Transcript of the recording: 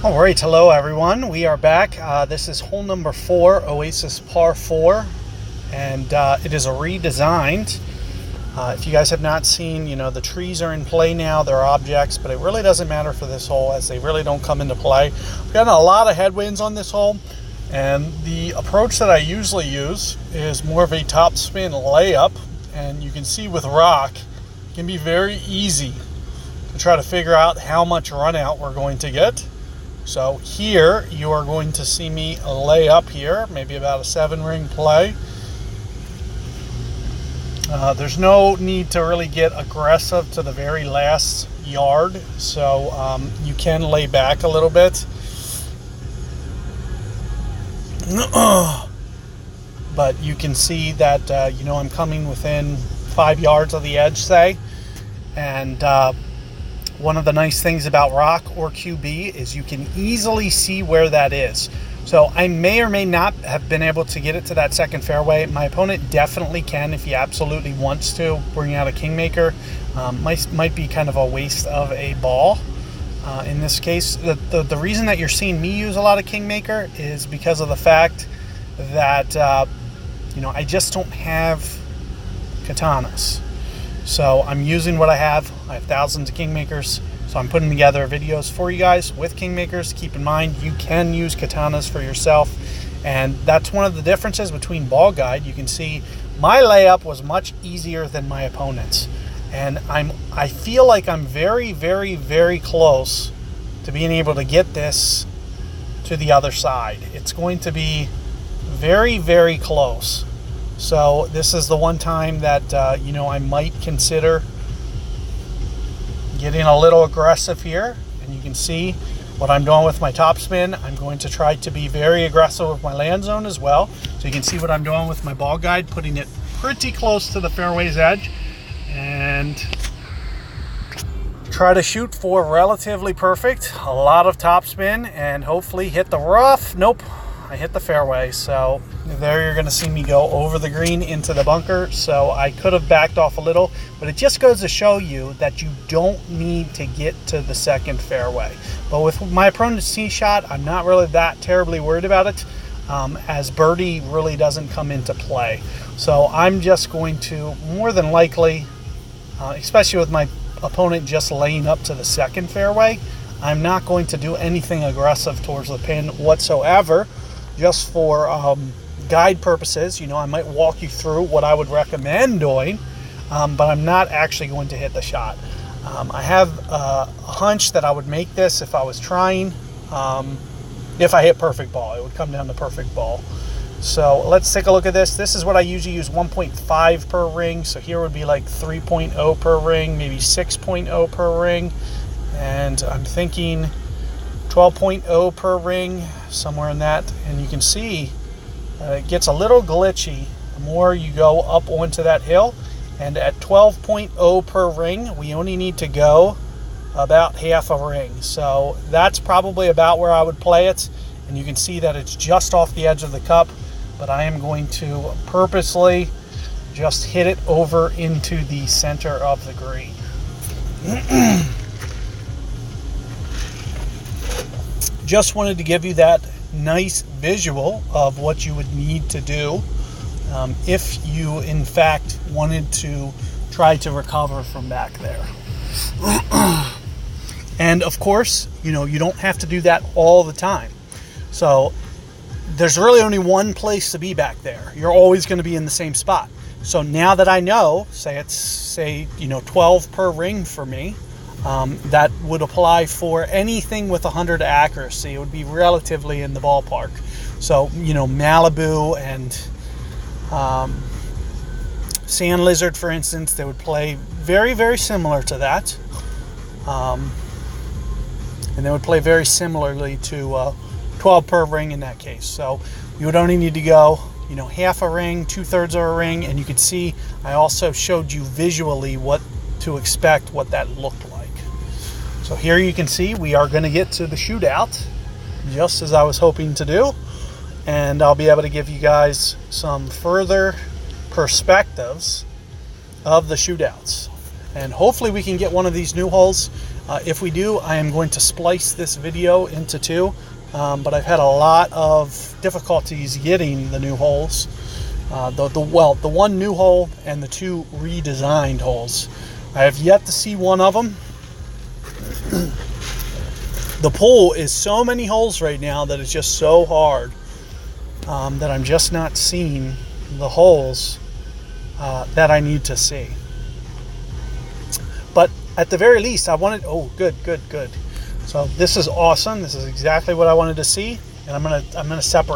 All right, hello everyone. We are back. This is hole number 4, Oasis Par 4, and it is a redesigned. If you guys have not seen, the trees are in play now. They're objects, but it really doesn't matter for this hole as they really don't come into play. We've got a lot of headwinds on this hole, and the approach that I usually use is more of a topspin layup, and you can see with rock, it can be very easy to try to figure out how much run out we're going to get. So here you are going to see me lay up here, maybe about a 7-ring play. There's no need to really get aggressive to the very last yard, so you can lay back a little bit. But you can see that I'm coming within 5 yards of the edge, say, and one of the nice things about rock or QB is you can easily see where that is. So I may or may not have been able to get it to that second fairway. My opponent definitely can if he absolutely wants to bring out a kingmaker. Might be kind of a waste of a ball. In this case, the reason that you're seeing me use a lot of kingmaker is because of the fact that I just don't have katanas. So I'm using what I have. I have thousands of kingmakers, so I'm putting together videos for you guys with kingmakers. Keep in mind, you can use katanas for yourself, and that's one of the differences between Ball Guide. You can see my layup was much easier than my opponent's, and I feel like I'm very, very, very close to being able to get this to the other side. It's going to be very, very close. So this is the one time that I might consider getting a little aggressive here, and you can see what I'm doing with my topspin. I'm going to try to be very aggressive with my land zone as well. So you can see what I'm doing with my Ball Guide, putting it pretty close to the fairway's edge, and try to shoot for relatively perfect. A lot of topspin and hopefully hit the rough. Nope. I hit the fairway, so there you're going to see me go over the green into the bunker. So I could have backed off a little, but it just goes to show you that you don't need to get to the second fairway. But with my opponent's tee shot, I'm not really that terribly worried about it, as birdie really doesn't come into play. So I'm just going to, more than likely, especially with my opponent just laying up to the second fairway, I'm not going to do anything aggressive towards the pin whatsoever. Just for guide purposes, I might walk you through what I would recommend doing, but I'm not actually going to hit the shot. I have a hunch that I would make this if I was trying. If I hit perfect ball, it would come down to perfect ball. So let's take a look at this. This is what I usually use, 1.5 per ring. So here would be like 3.0 per ring, maybe 6.0 per ring. And I'm thinking 12.0 per ring, somewhere in that. And you can see it gets a little glitchy the more you go up onto that hill. And at 12.0 per ring, we only need to go about half a ring. So that's probably about where I would play it. And you can see that it's just off the edge of the cup, but I am going to purposely just hit it over into the center of the green. Just wanted to give you that nice visual of what you would need to do if you in fact wanted to try to recover from back there. And of course, you don't have to do that all the time. So there's really only one place to be back there. You're always going to be in the same spot. So now that I know, say 12 per ring for me, that would apply for anything with 100 accuracy. It would be relatively in the ballpark. So, Malibu and Sand Lizard, for instance, they would play very, very similar to that. And they would play very similarly to 12 per ring in that case. So you would only need to go, half a ring, 2/3 of a ring, and you could see I also showed you visually what to expect, what that looked like. So here you can see we are going to get to the shootout, just as I was hoping to do, and I'll be able to give you guys some further perspectives of the shootouts. And hopefully we can get one of these new holes If we do, I am going to splice this video into two, but I've had a lot of difficulties getting the new holes. The one new hole and the two redesigned holes. I have yet to see one of them. The pool is so many holes right now that it's just so hard that I'm just not seeing the holes that I need to see. But at the very least, I wanted, oh, good. So this is awesome. This is exactly what I wanted to see. And I'm gonna separate.